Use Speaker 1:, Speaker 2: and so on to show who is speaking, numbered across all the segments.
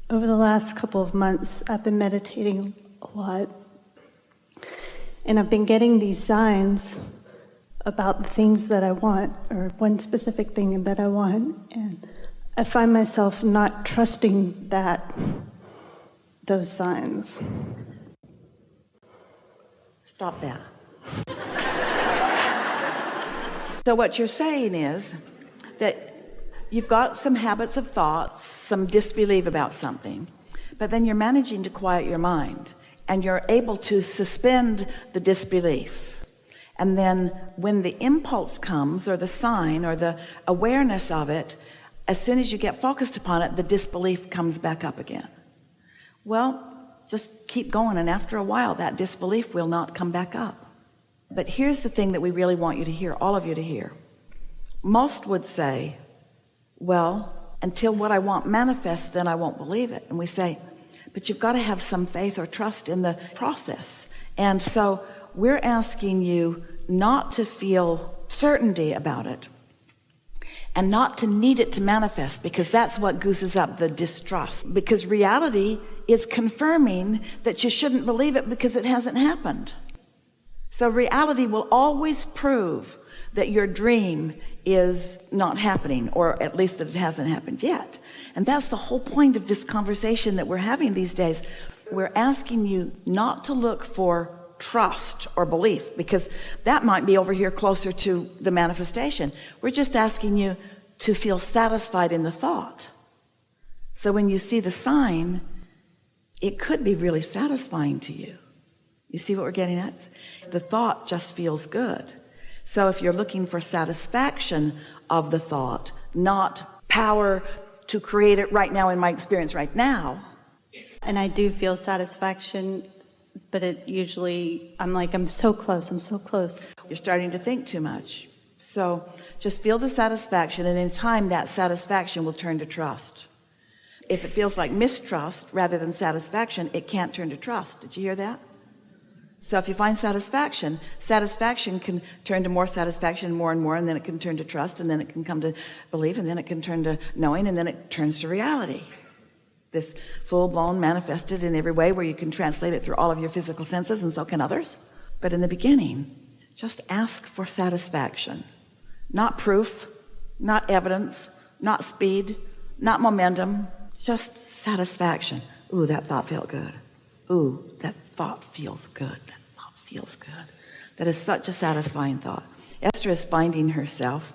Speaker 1: Over the last couple of months, I've been meditating a lot. And I've been getting these signs about the things that I want, or one specific thing that I want. And I find myself not trusting those signs.
Speaker 2: Stop that. So what you're saying is that you've got some habits of thought, some disbelief about something, but then you're managing to quiet your mind and you're able to suspend the disbelief. And then when the impulse comes, or the sign, or the awareness of it, as soon as you get focused upon it, the disbelief comes back up again. Well, just keep going, and after a while that disbelief will not come back up. But here's the thing that we really want you to hear, all of you to hear. Most would say, well, until what I want manifests, then I won't believe it. And we say, but you've got to have some faith or trust in the process. And so we're asking you not to feel certainty about it, and not to need it to manifest, because that's what gooses up the distrust. Because reality is confirming that you shouldn't believe it because it hasn't happened. So reality will always prove that your dream is not happening, or at least that it hasn't happened yet. And that's the whole point of this conversation that we're having these days. We're asking you not to look for trust or belief, because that might be over here closer to the manifestation. We're just asking you to feel satisfied in the thought. So when you see the sign, it could be really satisfying to you. You see what we're getting at? The thought just feels good. So if you're looking for satisfaction of the thought, not power to create it right now in my experience right now.
Speaker 1: And I do feel satisfaction, but it usually, I'm so close.
Speaker 2: You're starting to think too much. So just feel the satisfaction, and in time that satisfaction will turn to trust. If it feels like mistrust rather than satisfaction, it can't turn to trust. Did you hear that? So if you find satisfaction can turn to more satisfaction, more and more, and then it can turn to trust, and then it can come to belief, and then it can turn to knowing, and then it turns to reality. This full-blown, manifested in every way, where you can translate it through all of your physical senses, and so can others. But in the beginning, just ask for satisfaction. Not proof, not evidence, not speed, not momentum, just satisfaction. Ooh, that thought felt good. Ooh, that thought feels good. That thought feels good. That is such a satisfying thought. Esther is finding herself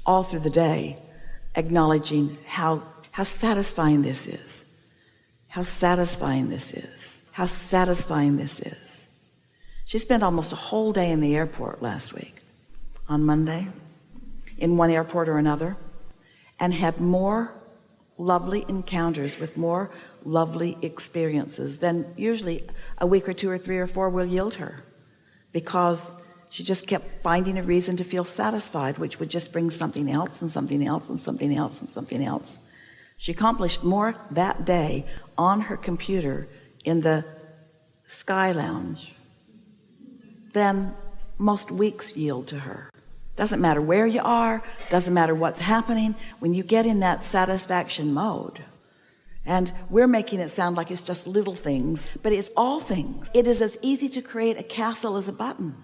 Speaker 2: all through the day acknowledging how satisfying this is. How satisfying this is. How satisfying this is. She spent almost a whole day in the airport last week, on Monday, in one airport or another, and had more lovely encounters with more lovely experiences than usually a week or two or three or four will yield her, because she just kept finding a reason to feel satisfied, which would just bring something else and something else and something else and something else. She accomplished more that day on her computer in the Sky Lounge than most weeks yield to her. Doesn't matter where you are, doesn't matter what's happening, when you get in that satisfaction mode. And we're making it sound like it's just little things, but it's all things. It is as easy to create a castle as a button.